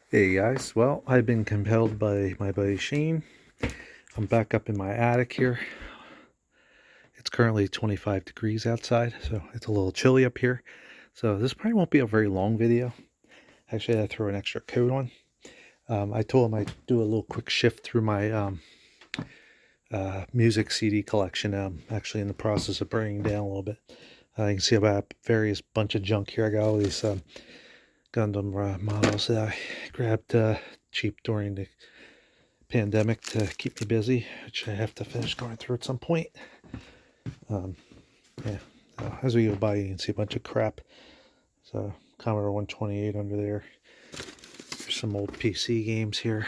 Hey guys, well, I've been compelled by my buddy Shane. I'm back up in my attic here. It's currently 25 degrees outside, so it's a little chilly up here. So this probably won't be a very long video. Actually, I had to throw an extra coat on. I told him I'd do a little quick shift through my music CD collection. I'm actually in the process of bringing down a little bit. You can see about various bunch of junk here. I got all these Gundam models that I grabbed cheap during the pandemic to keep me busy, which I have to finish going through at some point. Um, yeah, as we go by, you can see a bunch of crap. So Commodore 128 under there. There's some old PC games here.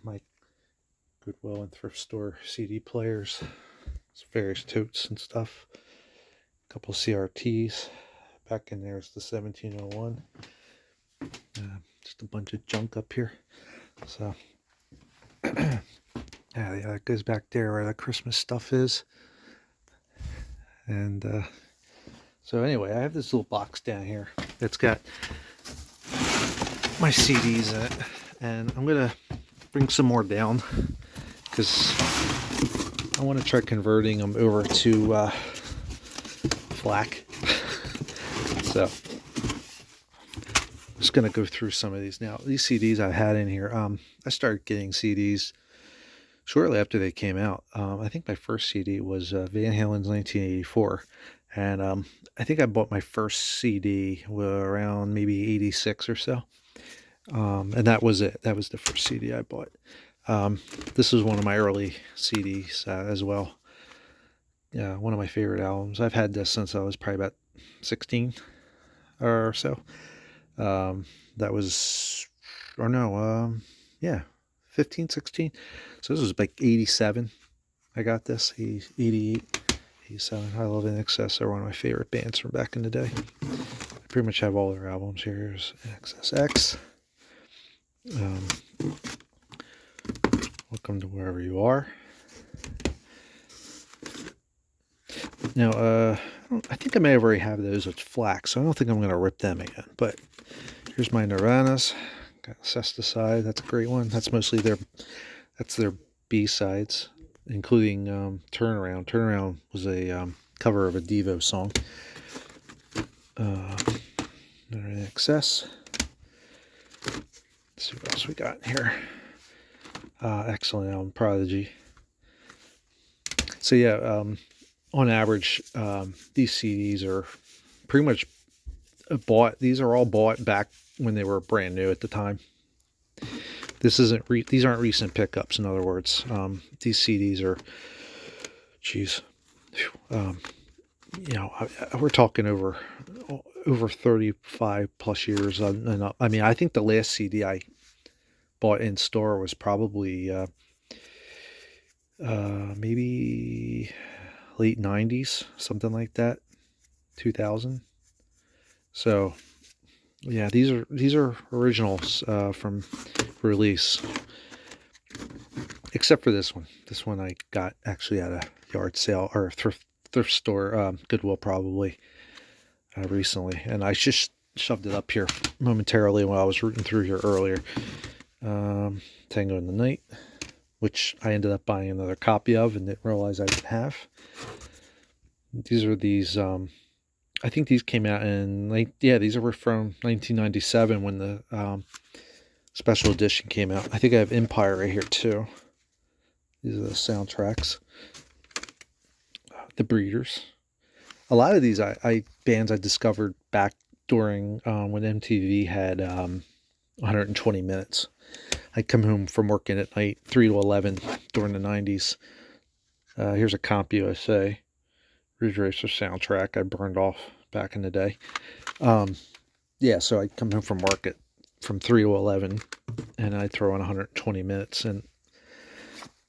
My Goodwill and thrift store CD players. Some various totes and stuff. A couple CRTs. Back in there is the 1701. Just a bunch of junk up here. So yeah, that goes back there where the Christmas stuff is. And so anyway, I have this little box down here that's got my CDs in it, and I'm gonna bring some more down because I want to try converting them over to FLAC. So I'm just gonna go through some of these now. These CDs I had in here, I started getting CDs shortly after they came out. I think my first CD was Van Halen's 1984. And I think I bought my first CD around maybe 86 or so. And that was it. That was the first CD I bought. This is one of my early CDs as well. Yeah, one of my favorite albums. I've had this since I was probably about 16 or so. That was, or no, yeah, 15, 16. So this was like 87. I got this, 88. 87. I love INXS. They're one of my favorite bands from back in the day. I pretty much have all their albums here. Here's INXSX. Welcome to Wherever You Are. Now, I think I may have already have those with FLAC, so I don't think I'm going to rip them again. But here's my Nirvanas. Got Cesticide. That's a great one. That's mostly their B-sides, including Turnaround. Turnaround was a cover of a Devo song. INXS. Let's see what else we got here. Excellent album, Prodigy. So yeah, on average, these CDs are pretty much bought. These are all bought back when they were brand new at the time. This isn't. These aren't recent pickups. In other words, these CDs are. Geez, we're talking over 35 plus years. And I mean, I think the last CD I bought in store was probably maybe late 90s, something like that, 2000. So yeah, these are originals from release, except for this one. This one I got actually at a yard sale or thrift store, Goodwill probably, recently, and I just shoved it up here momentarily while I was rooting through here earlier. Tango in the Night, which I ended up buying another copy of and didn't realize I didn't have. These are these, I think these came out in, these were from 1997 when the special edition came out. I think I have Empire right here too. These are the soundtracks. The Breeders. A lot of these bands I discovered back during when MTV had 120 minutes. I'd come home from working at night, 3 to 11 during the 90s. Here's a Comp USA Ridge Racer soundtrack I burned off back in the day. Yeah, so I'd come home from work from 3 to 11, and I'd throw in 120 minutes and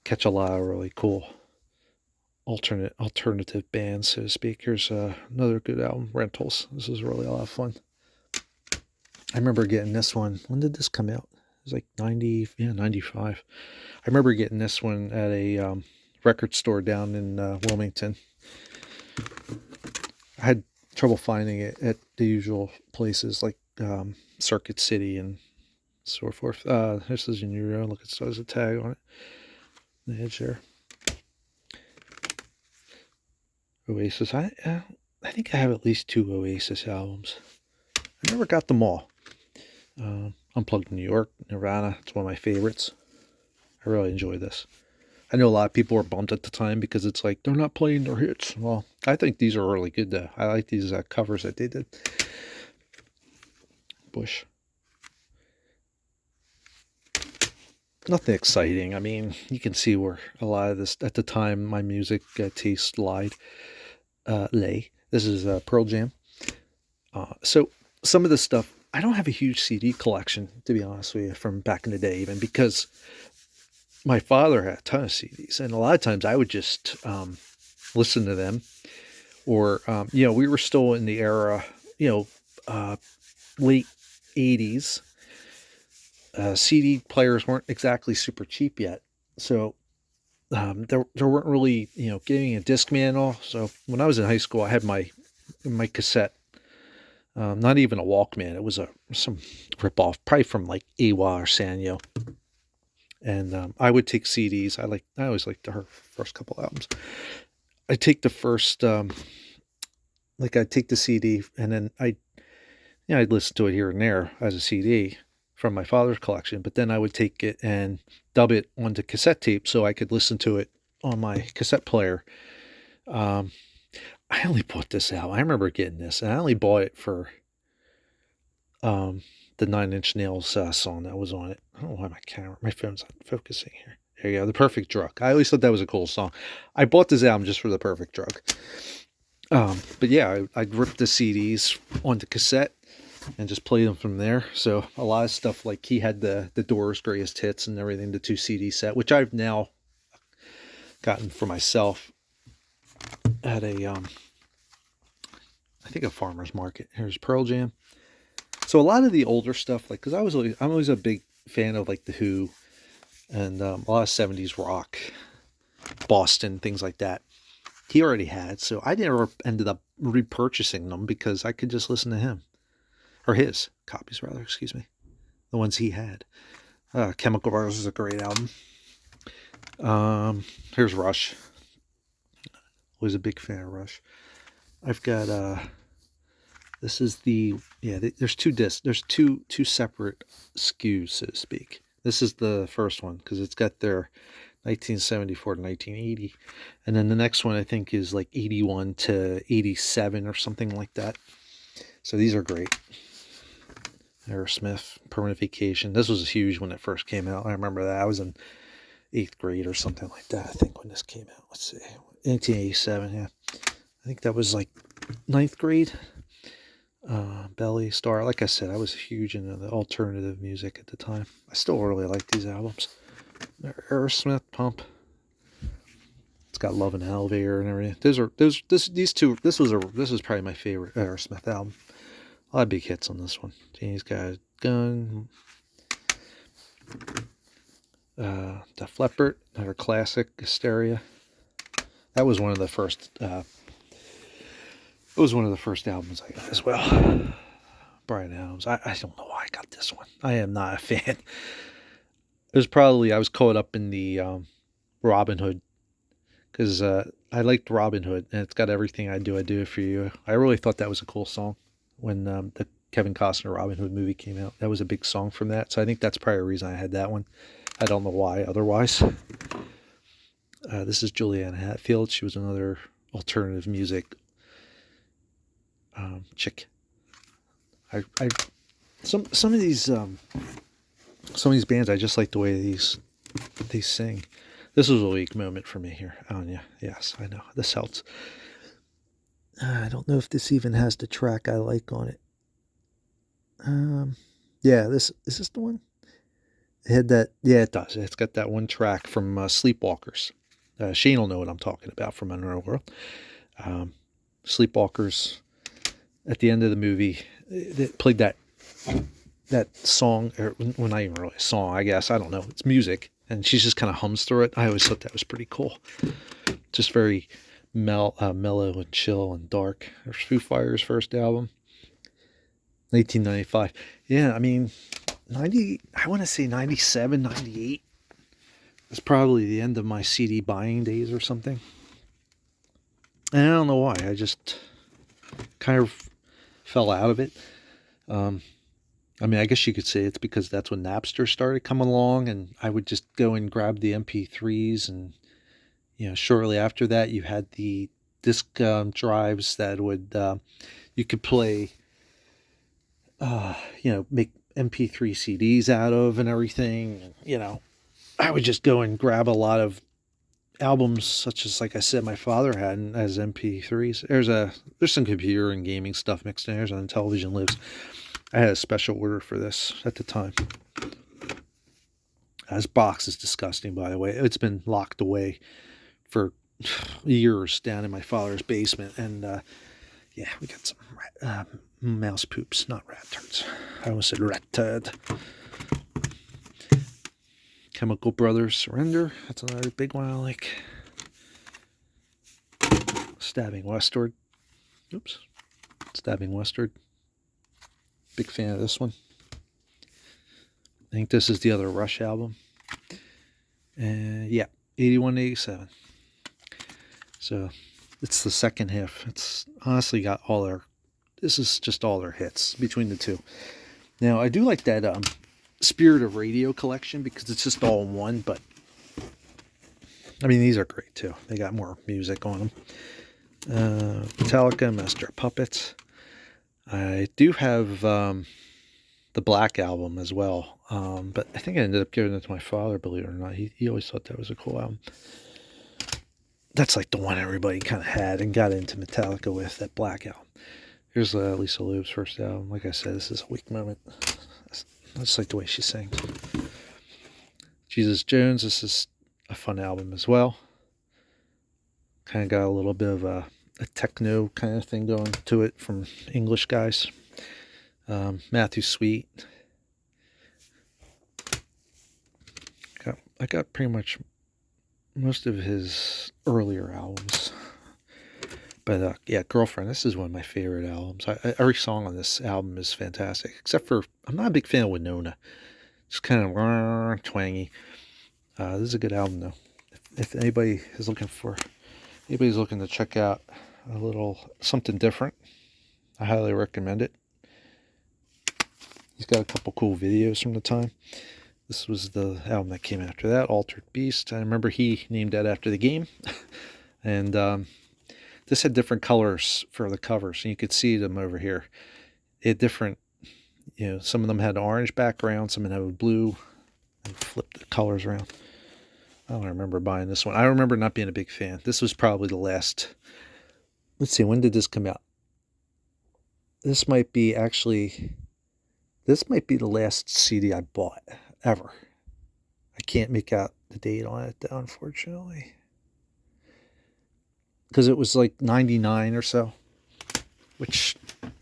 catch a lot of really cool alternative bands, so to speak. Here's another good album, Rentals. This is really a lot of fun. I remember getting this one. When did this come out? It was like 95. I remember getting this one at a record store down in Wilmington. I had trouble finding it at the usual places like Circuit City and so forth. This is in Euro. Look, it says a tag on it. The edge there. Oasis. I think I have at least 2 Oasis albums. I never got them all. Unplugged New York, Nirvana. It's one of my favorites. I really enjoy this. I know a lot of people were bummed at the time because it's like they're not playing their hits. Well, I think these are really good though. I like these covers that they did. Bush. Nothing exciting. I mean, you can see where a lot of this at the time my music taste lay. This is Pearl Jam. So some of this stuff, I don't have a huge CD collection, to be honest with you, from back in the day, even because my father had a ton of CDs, and a lot of times I would just listen to them, or we were still in the era, late '80s. CD players weren't exactly super cheap yet, so there weren't really getting a Discman and all. So when I was in high school, I had my cassette. Not even a Walkman. It was some ripoff, probably from like Awa or Sanyo. And I would take CDs. I always liked her first couple albums. I'd take the first, I'd take the CD, and then I'd listen to it here and there as a CD from my father's collection. But then I would take it and dub it onto cassette tape so I could listen to it on my cassette player. I only bought this album. I remember getting this, and I only bought it for the Nine Inch Nails song that was on it. I don't know why my phone's not focusing here. There you go, The Perfect Drug. I always thought that was a cool song. I bought this album just for The Perfect Drug. But yeah, I'd rip the CDs onto cassette and just play them from there. So a lot of stuff, like he had the Doors Greatest Hits and everything, the 2 CD set, which I've now gotten for myself at I think a farmer's market. Here's Pearl Jam. So a lot of the older stuff, because I'm always a big fan of like the Who and a lot of 70s rock, Boston, things like that. He already had, so I never ended up repurchasing them because I could just listen to him, or his copies rather. Excuse me, the ones he had. Chemical Brothers is a great album. Here's Rush. Was a big fan of Rush. I've got this is there's 2 discs. There's two separate SKUs, so to speak. This is the first one because it's got their 1974 to 1980, and then the next one I think is like 81 to 87 or something like that. So these are great. Aerosmith, Permanent Vacation. This was huge when it first came out. I remember that. I was in 8th grade or something like that, I think, when this came out. Let's see, 1987. Yeah, I think that was like 9th grade. Belly, Star. Like I said, I was huge into the alternative music at the time. I still really like these albums. Aerosmith, Pump. It's got Love in an Elevator and everything. These two. This was probably my favorite Aerosmith album. A lot of big hits on this one. Janie's Got a Gun. Def Leppard, another classic, Hysteria. That was one of the first. It was one of the first albums I got as well. Bryan Adams. I don't know why I got this one. I am not a fan. It was probably I was caught up in the Robin Hood because I liked Robin Hood, and it's got Everything I Do It For You. I really thought that was a cool song when the Kevin Costner Robin Hood movie came out. That was a big song from that, so I think that's probably a reason I had that one. I don't know why otherwise. This is Juliana Hatfield. She was another alternative music chick. Some of these bands, I just like the way these sing. This was a weak moment for me here. Anya, yes, I know this helps. I don't know if this even has the track I like on it. Yeah, this is this the one. It had that. Yeah, it does. It's got that one track from Sleepwalkers. Shane will know what I'm talking about from Underworld. Sleepwalkers. At the end of the movie, they played that song, or well, not even really a song, I guess. I don't know. It's music, and she just kind of hums through it. I always thought that was pretty cool. Just very mellow and chill and dark. There's Foo Fighters' first album. 1995. Yeah, I mean, 90, I want to say 97, 98 is probably the end of my CD buying days or something. And I don't know why. I just kind of fell out of it. Um, I mean, I guess you could say it's because that's when Napster started coming along, and I would just go and grab the MP3s, and shortly after that, you had the disc drives that would you could play, make MP3 CDs out of and everything. And, I would just go and grab a lot of albums, such as, like I said, my father had as MP3s. There's some computer and gaming stuff mixed in there on Television Lives. I had a special order for this at the time. This box is disgusting, by the way. It's been locked away for years down in my father's basement, and yeah, we got some mouse poops, not rat turds. I almost said rat turd. Chemical Brothers Surrender. That's another big one I like. Stabbing Westward. Oops. Stabbing Westward. Big fan of this one. I think this is the other Rush album. Yeah, 81 to 87. So it's the second half. It's honestly got this is just all their hits between the two. Now, I do like that Spirit of Radio collection because it's just all in one, but I mean, these are great too. They got more music on them. Metallica, Master of Puppets. I do have the Black Album as well, but I think I ended up giving it to my father, believe it or not. He always thought that was a cool album. That's like the one everybody kind of had and got into Metallica with, that Black Album. Here's Lisa Loeb's first album. Like I said, this is a weak moment. I just like the way she sings. Jesus Jones, this is a fun album as well. Kind of got a little bit of a techno kind of thing going to it from English guys. Matthew Sweet. I got pretty much most of his earlier albums. But yeah, Girlfriend, this is one of my favorite albums. Every song on this album is fantastic, except for, I'm not a big fan of Winona. It's kind of twangy. This is a good album, though. If anybody's looking to check out a little something different, I highly recommend it. He's got a couple cool videos from the time. This was the album that came after that, Altered Beast. I remember he named that after the game. And this had different colors for the covers, and you could see them over here. It had different, some of them had orange background, some of them had blue, and flipped the colors around. I don't remember buying this one. I remember not being a big fan. This was probably the last. Let's see, when did this come out? This might be the last CD I bought ever. I can't make out the date on it, though, unfortunately, because it was like 99 or so, which,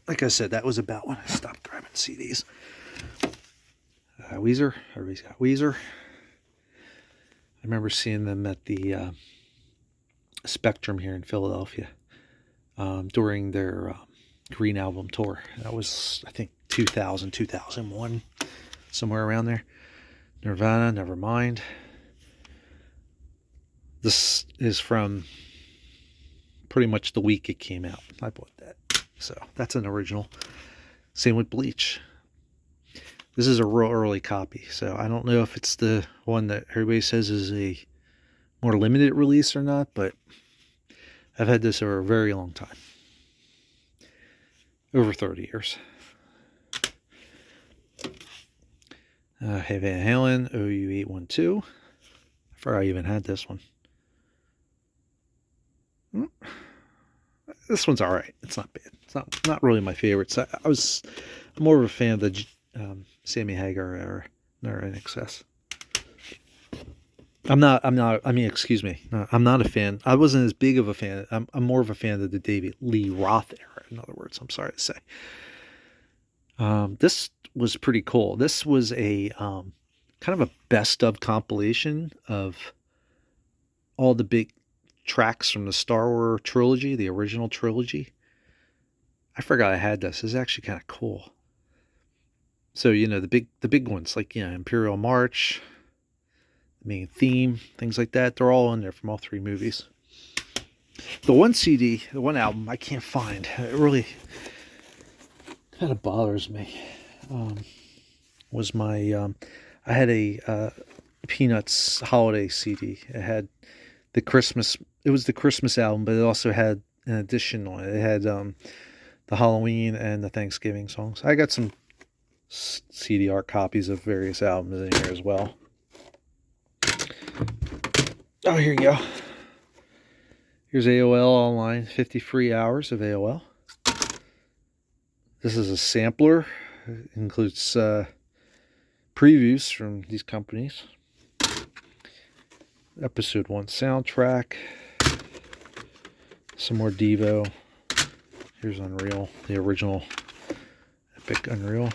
like I said, that was about when I stopped grabbing CDs. Weezer. Everybody's got Weezer. I remember seeing them at the Spectrum here in Philadelphia during their Green Album tour. That was, I think, 2000, 2001, somewhere around there. Nirvana, Nevermind. This is from pretty much the week it came out. I bought that. So that's an original. Same with Bleach. This is a real early copy, so I don't know if it's the one that everybody says is a more limited release or not, but I've had this over a very long time. Over 30 years. Hey Van Halen, OU812. I forgot I even had this one. This one's alright. It's not bad. It's not really my favorite. So I'm more of a fan of the Sammy Hagar era, or INXS. I'm not a fan. I wasn't as big of a fan. I'm more of a fan of the David Lee Roth era, in other words, I'm sorry to say. This was pretty cool. This was a kind of a best of compilation of all the big tracks from the Star Wars trilogy, the original trilogy. I forgot I had this. This is actually kind of cool. So, the big ones like, Imperial March, the main theme, things like that, they're all in there from all three movies. The one CD, the one album I can't find, it really kind of bothers me, was I had a Peanuts holiday CD. It was the Christmas album, but it also had an addition on it. It had the Halloween and the Thanksgiving songs. I got some CDR copies of various albums in here as well. Oh, here you go. Here's AOL Online, 50 free hours of AOL. This is a sampler. It includes previews from these companies. Episode 1 soundtrack. Some more Devo. Here's Unreal, the original Epic Unreal.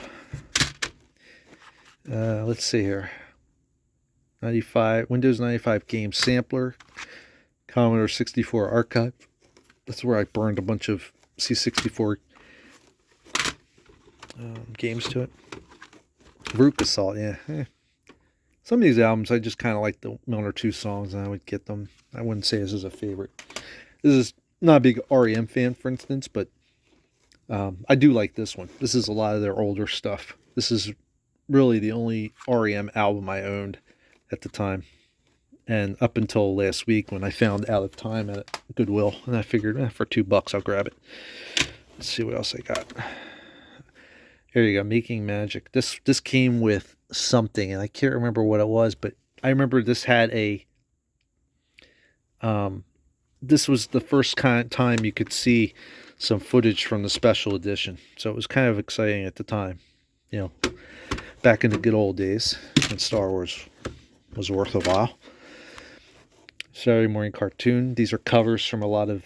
Let's see here. Windows 95 game sampler. Commodore 64 archive. That's where I burned a bunch of C64 games to it. Rook Assault, yeah. Some of these albums I just kind of like the one or two songs and I would get them. I wouldn't say this is a favorite. This is not a big REM fan, for instance, but I do like this one. This is a lot of their older stuff. This is really the only REM album I owned at the time. And up until last week when I found Out of Time at Goodwill. And I figured, for $2 I'll grab it. Let's see what else I got. Here you go, Making Magic. This came with something, and I can't remember what it was, but I remember this had a... this was the first time you could see some footage from the special edition. So it was kind of exciting at the time. Back in the good old days when Star Wars was worth a while. Saturday morning cartoon. These are covers from a lot of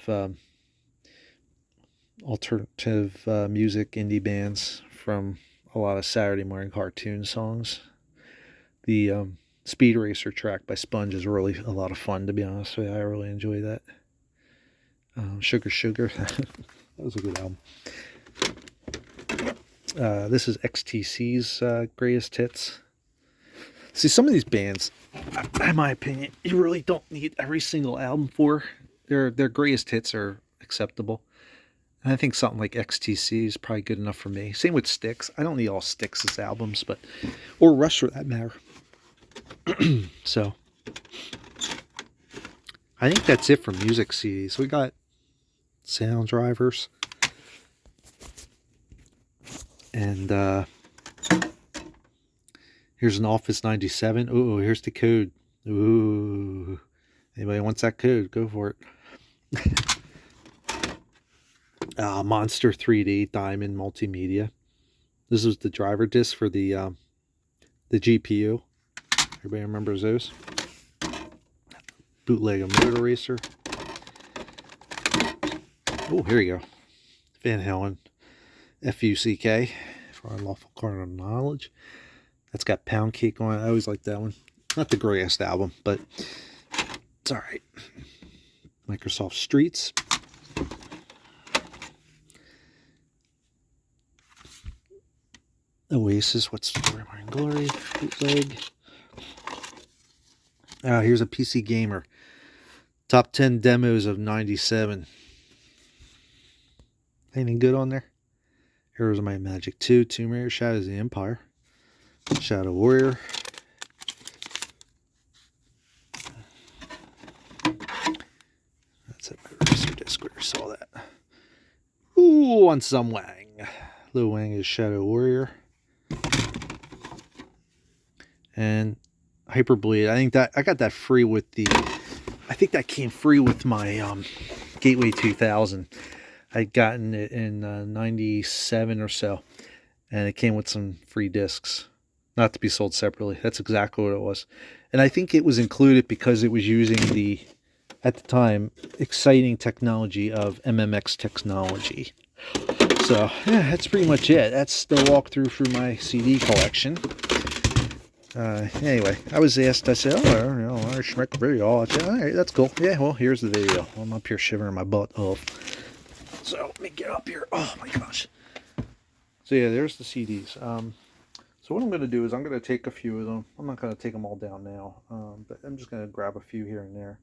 alternative music, indie bands from a lot of Saturday morning cartoon songs. The Speed Racer track by Sponge is really a lot of fun, to be honest with you. I really enjoy that. Sugar Sugar. That was a good album. This is XTC's greatest hits. See, some of these bands, in my opinion, you really don't need every single album for. Their greatest hits are acceptable. And I think something like XTC is probably good enough for me. Same with Styx. I don't need all Styx's albums, or Rush for that matter. So, I think that's it for music CDs. We got Sound Drivers. And here's an Office 97. Ooh, here's the code. Ooh. Anybody wants that code, go for it. Monster 3D Diamond Multimedia. This was the driver disc for the GPU. Everybody remembers those? Bootleg of Motor Racer. Oh, here you go. Van Halen. FUCK. For Unlawful Carnal Knowledge. That's got Pound Cake on it. I always like that one. Not the greatest album, but it's alright. Microsoft Streets. Oasis, What's Story Morning Glory, bootleg. Here's a PC Gamer. Top 10 demos of 97. Anything good on there? Heroes of Might and Magic 2, Tomb Raider, Shadows of the Empire, Shadow Warrior. That's it, my Racer disc. Where I saw that. Ooh, on some Wang. Lil Wang is Shadow Warrior. And Hyperbleed. I think that I got that free with the. I think that came free with my Gateway 2000. I'd gotten it in 97 or so, and it came with some free discs, not to be sold separately. That's exactly what it was, and I think it was included because it was using the, at the time, exciting technology of MMX technology. So yeah, that's pretty much it. That's the walkthrough through my CD collection. Anyway, I was asked, I said, I should make a video. I said, all right, that's cool. Yeah, well, here's the video. I'm up here shivering my butt off. So let me get up here. Oh my gosh. So yeah, there's the CDs. So what I'm going to do is I'm going to take a few of them. I'm not going to take them all down now, but I'm just going to grab a few here and there.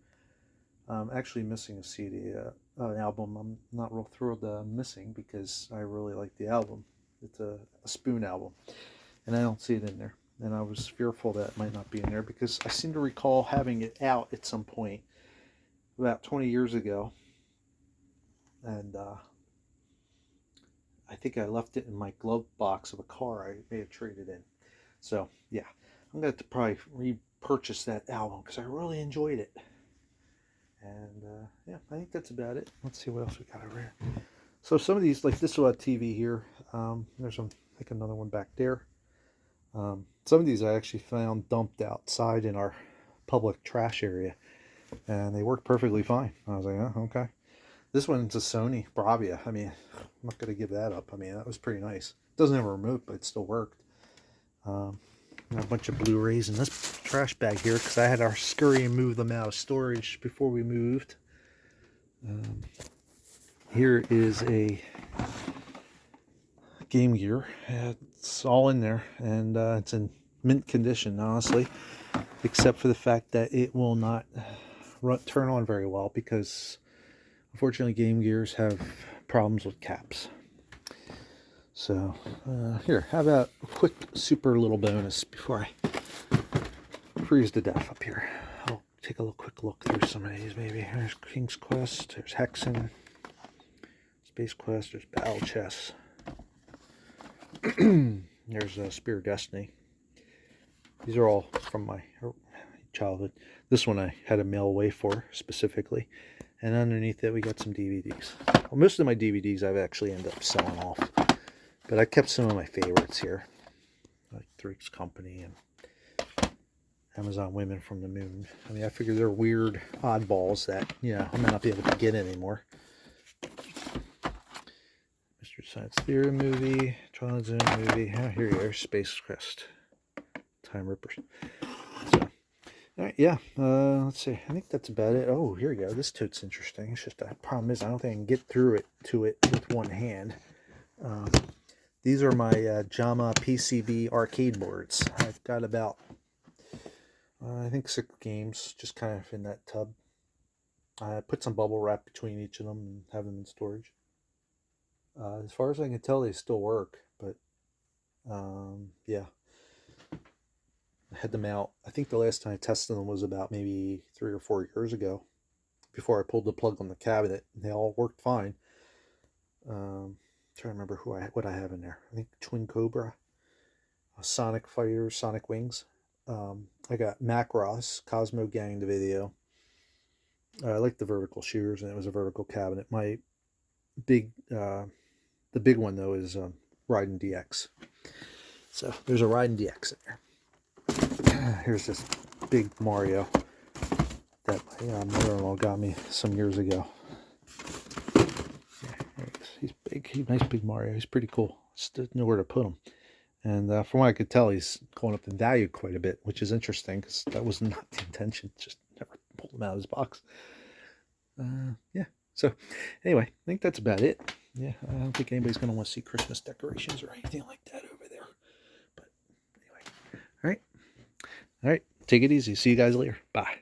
I'm actually missing a CD, an album I'm not real thrilled missing because I really like the album. It's a Spoon album, and I don't see it in there. And I was fearful that it might not be in there because I seem to recall having it out at some point about 20 years ago. And I think I left it in my glove box of a car I may have traded in. So, yeah, I'm going to probably repurchase that album because I really enjoyed it. And yeah, I think that's about it. Let's see what else we got over here. So some of these, like this one TV here, there's I think another one back there. Some of these I actually found dumped outside in our public trash area, and they worked perfectly fine. I was like, oh, okay. This one's a Sony Bravia. I mean, I'm not going to give that up. I mean, that was pretty nice. It doesn't have a remote, but it still worked. A bunch of Blu-rays in this trash bag here because I had to scurry and move them out of storage before we moved. Here is a Game Gear. It's all in there, and it's in mint condition, honestly, except for the fact that it will not turn on very well because unfortunately Game Gears have problems with caps. So here, how about a quick super little bonus before I freeze to death up here. I'll take a little quick look through some of these maybe. There's King's Quest, there's Hexen, Space Quest, there's Battle Chess. There's Spear of Destiny. These are all from my childhood. This one I had to mail away for specifically. And underneath it we got some DVDs. Well, most of my DVDs I've actually ended up selling off. But I kept some of my favorites here. Like Three's Company and Amazon Women from the Moon. I mean, I figure they're weird oddballs that, you know, I might not be able to get anymore. Mr. Science Theater movie, Twilight Zone movie. Oh, here you are, Space Quest, Time Rippers. So, all right, yeah. Let's see. I think that's about it. Oh, here you go. This tote's interesting. It's just the problem is I don't think I can get through it with one hand. These are my JAMA PCB arcade boards. I've got about I think 6 games just kind of in that tub. I put some bubble wrap between each of them and have them in storage. As far as I can tell, they still work, but yeah. I had them out. I think the last time I tested them was about maybe 3 or 4 years ago before I pulled the plug on the cabinet. They all worked fine. Trying to remember what I have in there. I think Twin Cobra, Sonic Fighters, Sonic Wings. I got Macross, Cosmo Gang, the video. I like the vertical shooters, and it was a vertical cabinet. My big, the big one though is Raiden DX. So there's a Raiden DX in there. Here's this big Mario that my mother-in-law got me some years ago. He's big. He's nice big Mario. He's pretty cool. Just didn't know where to put him. And from what I could tell, he's going up in value quite a bit, which is interesting because that was not the intention. Just never pulled him out of his box. Yeah. So anyway, I think that's about it. Yeah, I don't think anybody's going to want to see Christmas decorations or anything like that over there. But anyway, all right. Take it easy. See you guys later. Bye.